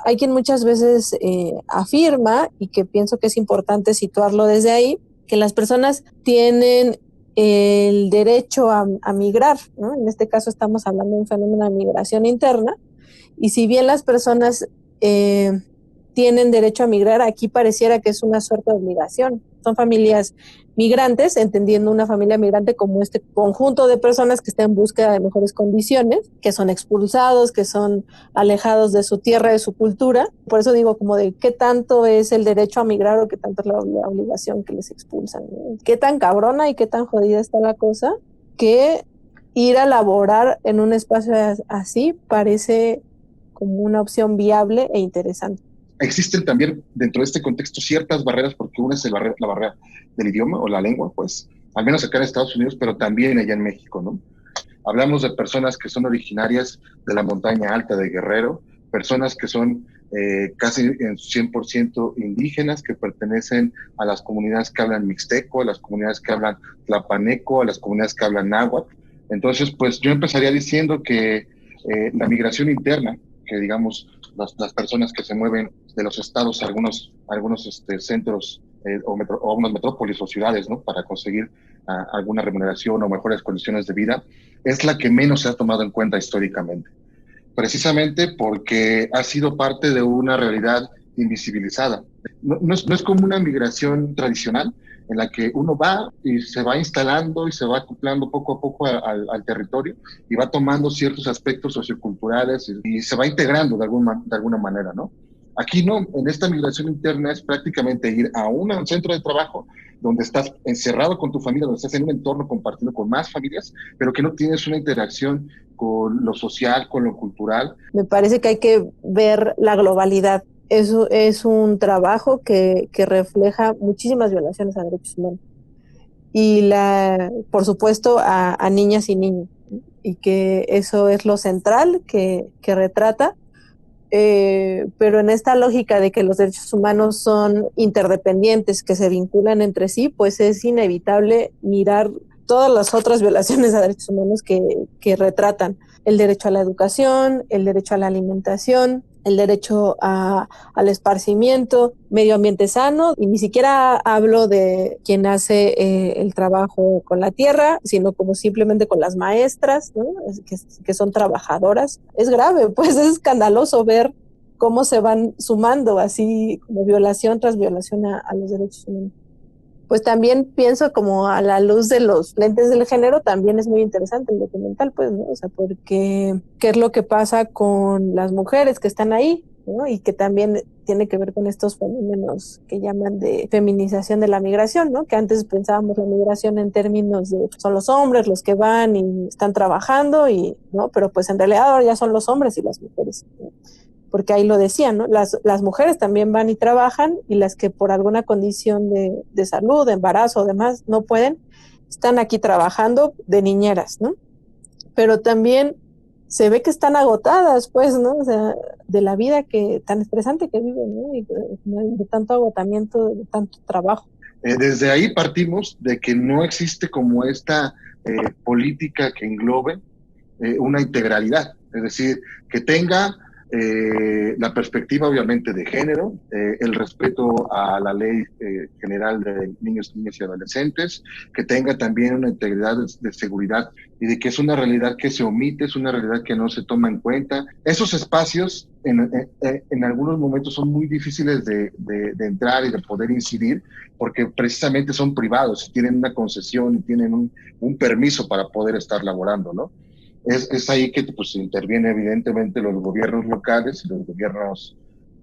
Hay quien muchas veces afirma, y que pienso que es importante situarlo desde ahí, que las personas tienen el derecho a migrar, ¿no? En este caso estamos hablando de un fenómeno de migración interna, y si bien las personas tienen derecho a migrar, aquí pareciera que es una suerte de obligación. Son familias migrantes, entendiendo una familia migrante como este conjunto de personas que están en búsqueda de mejores condiciones, que son expulsados, que son alejados de su tierra, de su cultura. Por eso digo, como de qué tanto es el derecho a migrar o qué tanto es la obligación que les expulsan, ¿no? Qué tan cabrona y qué tan jodida está la cosa que ir a laborar en un espacio así parece como una opción viable e interesante. Existen también dentro de este contexto ciertas barreras, porque una es la barrera del idioma o la lengua, pues, al menos acá en Estados Unidos, pero también allá en México, ¿no? Hablamos de personas que son originarias de la montaña alta de Guerrero, personas que son casi en 100% indígenas, que pertenecen a las comunidades que hablan mixteco, a las comunidades que hablan tlapaneco, a las comunidades que hablan náhuatl. Entonces, pues yo empezaría diciendo que la migración interna, que digamos las personas que se mueven de los estados a algunos centros o unas metrópolis o ciudades, ¿no? Para conseguir alguna remuneración o mejores condiciones de vida, es la que menos se ha tomado en cuenta históricamente, precisamente porque ha sido parte de una realidad invisibilizada. No es como una migración tradicional en la que uno va y se va instalando y se va acoplando poco a poco al territorio y va tomando ciertos aspectos socioculturales y se va integrando de alguna manera, ¿no? Aquí no, en esta migración interna es prácticamente ir a un centro de trabajo donde estás encerrado con tu familia, donde estás en un entorno compartido con más familias, pero que no tienes una interacción con lo social, con lo cultural. Me parece que hay que ver la globalidad. Eso es un trabajo que refleja muchísimas violaciones a derechos humanos. Y por supuesto, a niñas y niños. Y que eso es lo central que retrata. Pero en esta lógica de que los derechos humanos son interdependientes, que se vinculan entre sí, pues es inevitable mirar todas las otras violaciones a derechos humanos que retratan el derecho a la educación, el derecho a la alimentación, el derecho al esparcimiento, medio ambiente sano, y ni siquiera hablo de quien hace el trabajo con la tierra, sino como simplemente con las maestras, ¿no? que son trabajadoras. Es grave, pues es escandaloso ver cómo se van sumando así como violación tras violación a los derechos humanos. Pues también pienso como a la luz de los lentes del género, también es muy interesante el documental, pues, ¿no? O sea, porque qué es lo que pasa con las mujeres que están ahí, ¿no? Y que también tiene que ver con estos fenómenos que llaman de feminización de la migración, ¿no? Que antes pensábamos la migración en términos de son los hombres los que van y están trabajando, y no, pero pues en realidad ahora ya son los hombres y las mujeres, ¿no? Porque ahí lo decían, ¿no? Las mujeres también van y trabajan, y las que por alguna condición de salud, de embarazo o demás no pueden, están aquí trabajando de niñeras, ¿no? Pero también se ve que están agotadas, pues, ¿no? O sea, de la vida tan estresante que viven, ¿no? Y de tanto agotamiento, de tanto trabajo. Desde ahí partimos de que no existe como esta política que englobe una integralidad, es decir, que tenga la perspectiva obviamente de género, el respeto a la ley general de niños, niñas y adolescentes, que tenga también una integridad de seguridad y de que es una realidad que se omite, es una realidad que no se toma en cuenta. Esos espacios en algunos momentos son muy difíciles de entrar y de poder incidir porque precisamente son privados y tienen una concesión y tienen un permiso para poder estar laborando, ¿no? Es ahí que pues interviene evidentemente los gobiernos locales y los gobiernos,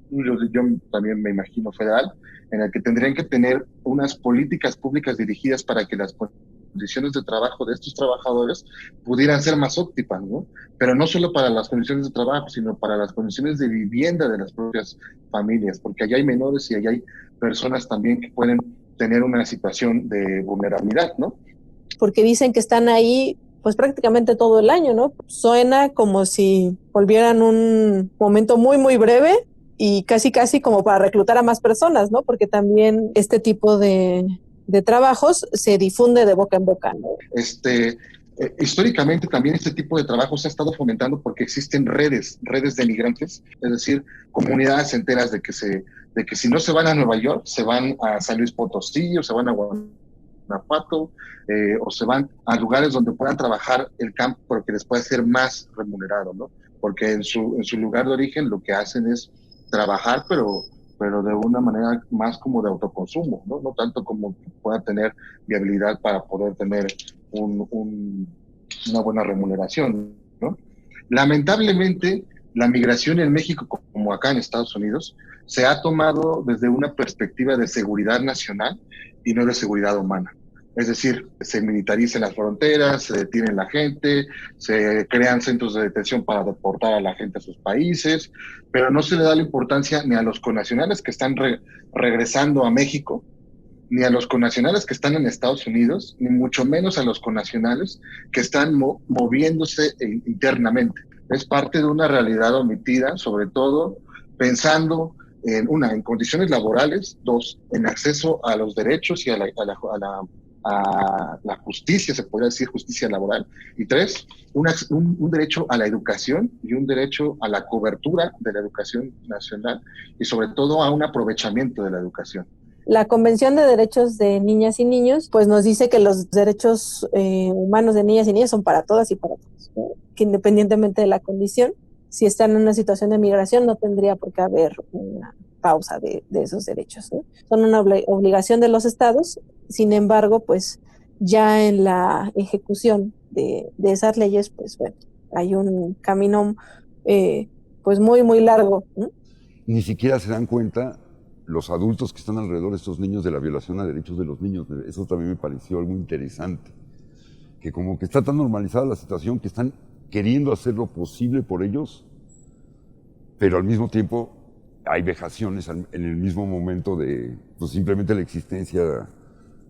yo también me imagino federal, en el que tendrían que tener unas políticas públicas dirigidas para que las condiciones de trabajo de estos trabajadores pudieran ser más óptimas, ¿no? Pero no solo para las condiciones de trabajo, sino para las condiciones de vivienda de las propias familias, porque allá hay menores y allá hay personas también que pueden tener una situación de vulnerabilidad, ¿no? Porque dicen que están ahí pues prácticamente todo el año, ¿no? Suena como si volvieran un momento muy, muy breve y casi, casi como para reclutar a más personas, ¿no? Porque también este tipo de trabajos se difunde de boca en boca, ¿no? Históricamente también este tipo de trabajo se ha estado fomentando porque existen redes de migrantes, es decir, comunidades enteras de que si no se van a Nueva York, se van a San Luis Potosí o se van a Guanajuato, o se van a lugares donde puedan trabajar el campo, pero que les pueda ser más remunerado, ¿no? Porque en su lugar de origen lo que hacen es trabajar, pero de una manera más como de autoconsumo, ¿no? No tanto como que pueda tener viabilidad para poder tener una buena remuneración, ¿no? Lamentablemente, la migración en México, como acá en Estados Unidos, se ha tomado desde una perspectiva de seguridad nacional y no de seguridad humana. Es decir, se militarizan las fronteras, se detiene la gente, se crean centros de detención para deportar a la gente a sus países, pero no se le da la importancia ni a los connacionales que están regresando a México, ni a los connacionales que están en Estados Unidos, ni mucho menos a los connacionales que están moviéndose internamente. Es parte de una realidad omitida, sobre todo pensando en condiciones laborales, dos, en acceso a los derechos y a la justicia, se podría decir justicia laboral, y tres, un derecho a la educación y un derecho a la cobertura de la educación nacional y sobre todo a un aprovechamiento de la educación. La Convención de Derechos de Niñas y Niños, pues nos dice que los derechos humanos de niñas y niños son para todas y para todos, ¿no? Que independientemente de la condición, si están en una situación de migración, no tendría por qué haber una pausa de esos derechos, ¿no? Son una obligación de los estados, sin embargo, pues ya en la ejecución de esas leyes, pues bueno, hay un camino pues muy, muy largo, ¿no? Ni siquiera se dan cuenta los adultos que están alrededor de estos niños de la violación a derechos de los niños. Eso también me pareció algo interesante, que como que está tan normalizada la situación que están queriendo hacer lo posible por ellos, pero al mismo tiempo hay vejaciones en el mismo momento de pues, simplemente la existencia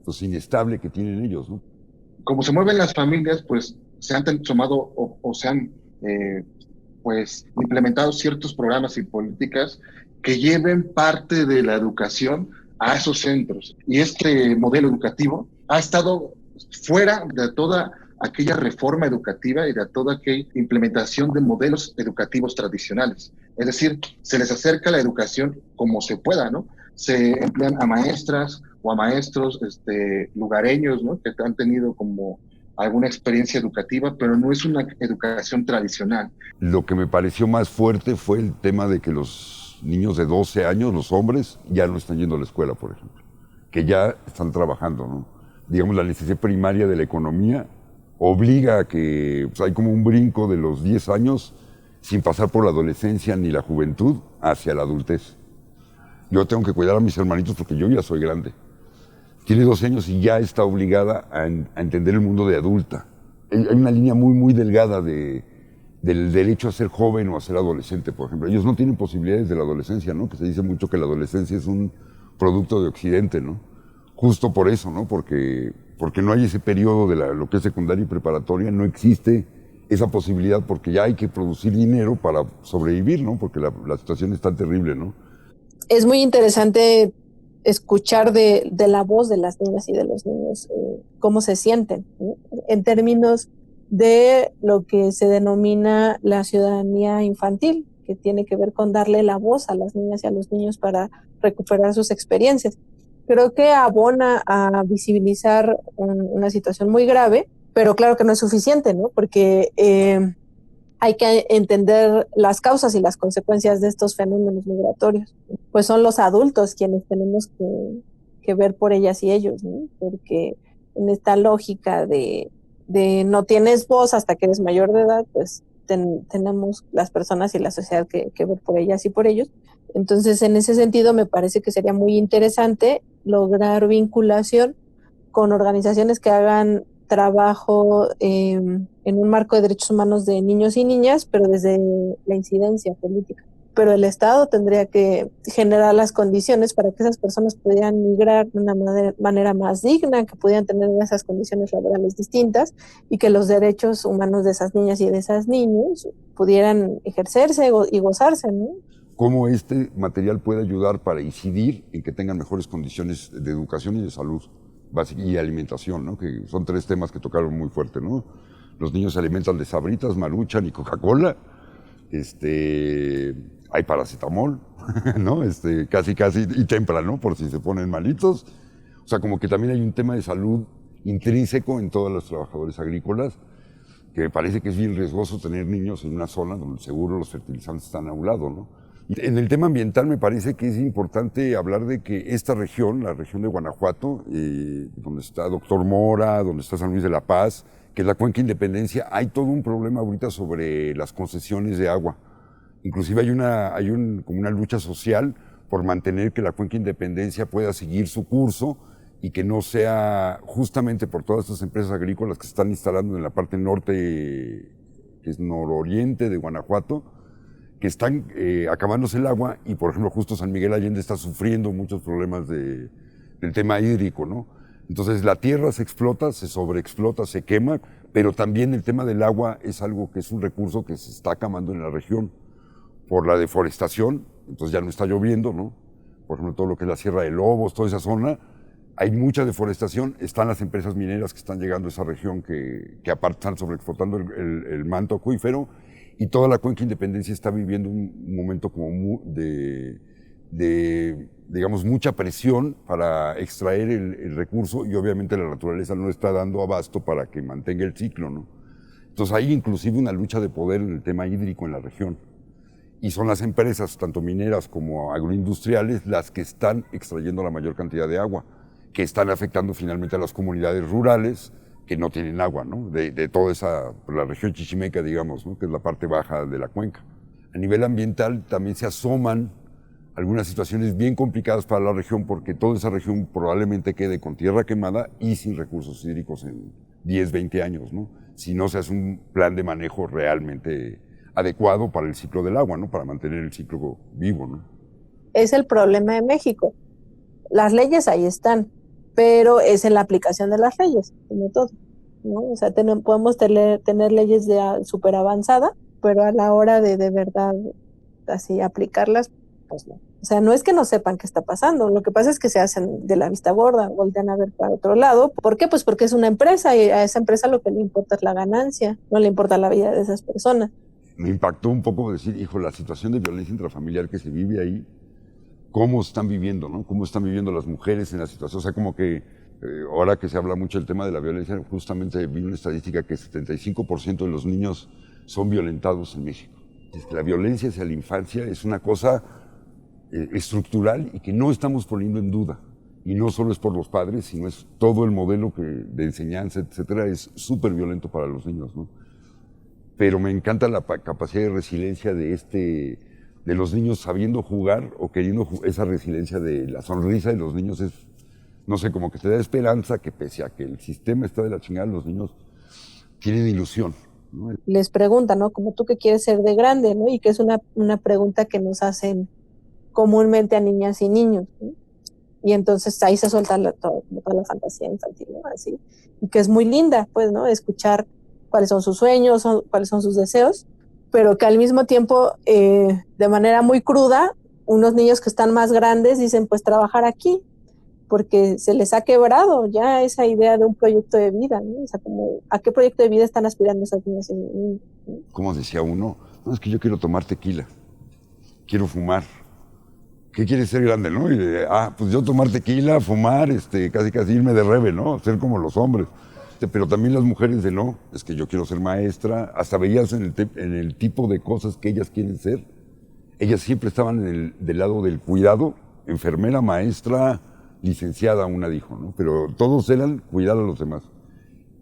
pues, inestable que tienen ellos, ¿no? Como se mueven las familias, pues se han tomado o se han pues implementado ciertos programas y políticas que lleven parte de la educación a esos centros. Y este modelo educativo ha estado fuera de toda aquella reforma educativa y de toda aquella implementación de modelos educativos tradicionales. Es decir, se les acerca la educación como se pueda, ¿no? Se emplean a maestras o a maestros lugareños, ¿no? Que han tenido como alguna experiencia educativa, pero no es una educación tradicional. Lo que me pareció más fuerte fue el tema de que los niños de 12 años, los hombres, ya no están yendo a la escuela, por ejemplo, que ya están trabajando, ¿no? Digamos, la necesidad primaria de la economía obliga a que pues, hay como un brinco de los 10 años sin pasar por la adolescencia ni la juventud hacia la adultez. Yo tengo que cuidar a mis hermanitos porque yo ya soy grande. Tiene 12 años y ya está obligada a entender el mundo de adulta. Hay una línea muy, muy delgada del derecho a ser joven o a ser adolescente, por ejemplo. Ellos no tienen posibilidades de la adolescencia, ¿no? Que se dice mucho que la adolescencia es un producto de Occidente, ¿no? Justo por eso, ¿no? Porque no hay ese periodo de lo que es secundaria y preparatoria, no existe esa posibilidad porque ya hay que producir dinero para sobrevivir, ¿no? Porque la situación es tan terrible, ¿no? Es muy interesante escuchar de la voz de las niñas y de los niños cómo se sienten, ¿no? En términos de lo que se denomina la ciudadanía infantil, que tiene que ver con darle la voz a las niñas y a los niños para recuperar sus experiencias. Creo que abona a visibilizar una situación muy grave, pero claro que no es suficiente, ¿no? Porque hay que entender las causas y las consecuencias de estos fenómenos migratorios. Pues son los adultos quienes tenemos que ver por ellas y ellos, ¿no? Porque en esta lógica de no tienes voz hasta que eres mayor de edad, pues tenemos las personas y la sociedad que ver por ellas y por ellos. Entonces, en ese sentido, me parece que sería muy interesante lograr vinculación con organizaciones que hagan trabajo en un marco de derechos humanos de niños y niñas, pero desde la incidencia política. Pero el Estado tendría que generar las condiciones para que esas personas pudieran migrar de una manera más digna, que pudieran tener esas condiciones laborales distintas y que los derechos humanos de esas niñas y de esos niños pudieran ejercerse y gozarse, ¿no? ¿Cómo este material puede ayudar para incidir en que tengan mejores condiciones de educación y de salud y alimentación, ¿no? Que son 3 temas que tocaron muy fuerte, ¿no? Los niños se alimentan de Sabritas, Maruchan y Coca-Cola. Hay paracetamol, ¿no? Casi, y Tempra, ¿no? Por si se ponen malitos. O sea, como que también hay un tema de salud intrínseco en todos los trabajadores agrícolas, que me parece que es bien riesgoso tener niños en una zona donde seguro los fertilizantes están a un lado, ¿no? Y en el tema ambiental me parece que es importante hablar de que esta región, la región de Guanajuato, donde está Doctor Mora, donde está San Luis de la Paz, que es la Cuenca Independencia, hay todo un problema ahorita sobre las concesiones de agua. Inclusive hay como una lucha social por mantener que la Cuenca Independencia pueda seguir su curso y que no sea justamente por todas estas empresas agrícolas que se están instalando en la parte norte, que es nororiente de Guanajuato, que están acabándose el agua y, por ejemplo, justo San Miguel Allende está sufriendo muchos problemas del tema hídrico, ¿no? Entonces la tierra se explota, se sobreexplota, se quema, pero también el tema del agua es algo que es un recurso que se está acabando en la región por la deforestación, entonces ya no está lloviendo, ¿no? Por ejemplo, todo lo que es la Sierra de Lobos, toda esa zona, hay mucha deforestación, están las empresas mineras que están llegando a esa región que aparte están sobreexplotando el manto acuífero, y toda la Cuenca Independencia está viviendo un momento como digamos, mucha presión para extraer el recurso, y obviamente la naturaleza no está dando abasto para que mantenga el ciclo, ¿no? Entonces hay inclusive una lucha de poder en el tema hídrico en la región. Y son las empresas, tanto mineras como agroindustriales, las que están extrayendo la mayor cantidad de agua, que están afectando finalmente a las comunidades rurales que no tienen agua, ¿no? De toda la región chichimeca, digamos, ¿no? Que es la parte baja de la cuenca. A nivel ambiental también se asoman algunas situaciones bien complicadas para la región, porque toda esa región probablemente quede con tierra quemada y sin recursos hídricos en 10, 20 años, ¿no? Si no se hace un plan de manejo realmente adecuado para el ciclo del agua, ¿no? Para mantener el ciclo vivo, ¿no? Es el problema de México. Las leyes ahí están, pero es en la aplicación de las leyes, como todo, ¿no? O sea, podemos tener leyes súper avanzadas, pero a la hora de verdad así aplicarlas, pues no. O sea, no es que no sepan qué está pasando, lo que pasa es que se hacen de la vista gorda, voltean a ver para otro lado. ¿Por qué? Pues porque es una empresa y a esa empresa lo que le importa es la ganancia, no le importa la vida de esas personas. Me impactó un poco decir, hijo, la situación de violencia intrafamiliar que se vive ahí, cómo están viviendo, ¿no? Cómo están viviendo las mujeres en la situación. O sea, como que ahora que se habla mucho del tema de la violencia, justamente vi una estadística que 75% de los niños son violentados en México. Es que la violencia hacia la infancia es una cosa estructural y que no estamos poniendo en duda. Y no solo es por los padres, sino es todo el modelo de enseñanza, etcétera, es súper violento para los niños, ¿no? Pero me encanta la capacidad de resiliencia de los niños sabiendo jugar o queriendo esa resiliencia de la sonrisa de los niños es, no sé, como que te da esperanza que pese a que el sistema está de la chingada, los niños tienen ilusión, ¿no? Les preguntan, ¿no? Como tú qué quieres ser de grande, ¿no? Y que es una pregunta que nos hacen comúnmente a niñas y niños, ¿no? Y entonces ahí se suelta toda la fantasía infantil, ¿no? Así, y que es muy linda, pues, ¿no? Escuchar cuáles son sus sueños, cuáles son sus deseos, pero que al mismo tiempo, de manera muy cruda, unos niños que están más grandes dicen, pues trabajar aquí, porque se les ha quebrado ya esa idea de un proyecto de vida, ¿no? O sea, como, ¿a qué proyecto de vida están aspirando esas niñas y niños? Como decía uno, no, es que yo quiero tomar tequila, quiero fumar. ¿Qué quieres ser grande, no? Y pues yo tomar tequila, fumar, casi irme de rebe, ¿no? Ser como los hombres. Pero también las mujeres de no, es que yo quiero ser maestra, hasta veías en el tipo de cosas que ellas quieren ser. Ellas siempre estaban del lado del cuidado, enfermera, maestra, licenciada, una dijo, ¿no? Pero todos eran cuidar a los demás.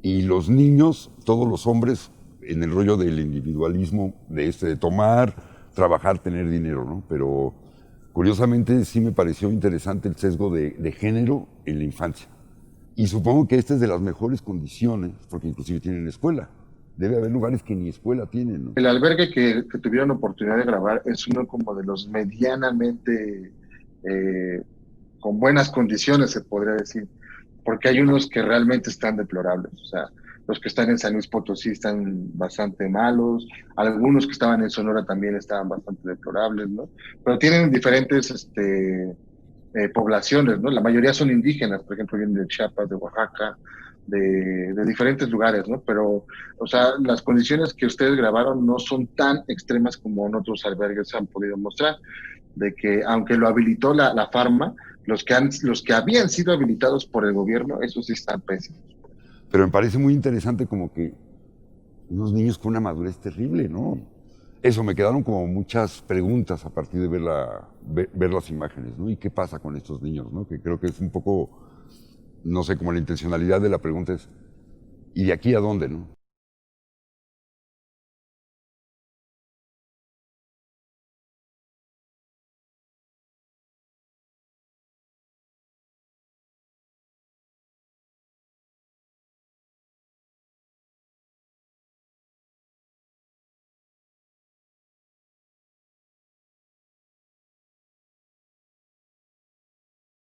Y los niños, todos los hombres, en el rollo del individualismo, de tomar, trabajar, tener dinero, ¿no? Pero curiosamente sí me pareció interesante el sesgo de género en la infancia. Y supongo que esta es de las mejores condiciones, porque inclusive tienen escuela. Debe haber lugares que ni escuela tienen, ¿no? El albergue que tuvieron oportunidad de grabar es uno como de los medianamente con buenas condiciones, se podría decir, porque hay unos que realmente están deplorables. O sea, los que están en San Luis Potosí están bastante malos, algunos que estaban en Sonora también estaban bastante deplorables, ¿no? Pero tienen diferentes poblaciones, ¿no? La mayoría son indígenas, por ejemplo, vienen de Chiapas, de Oaxaca, de diferentes lugares, ¿no? Pero, o sea, las condiciones que ustedes grabaron no son tan extremas como en otros albergues se han podido mostrar, de que aunque lo habilitó la Farma, los que habían sido habilitados por el gobierno, esos sí están pésimos. Pero me parece muy interesante como que unos niños con una madurez terrible, ¿no? Eso, me quedaron como muchas preguntas a partir de ver las imágenes, ¿no? ¿Y qué pasa con estos niños, no? Que creo que es un poco, no sé, como la intencionalidad de la pregunta es, ¿y de aquí a dónde, no?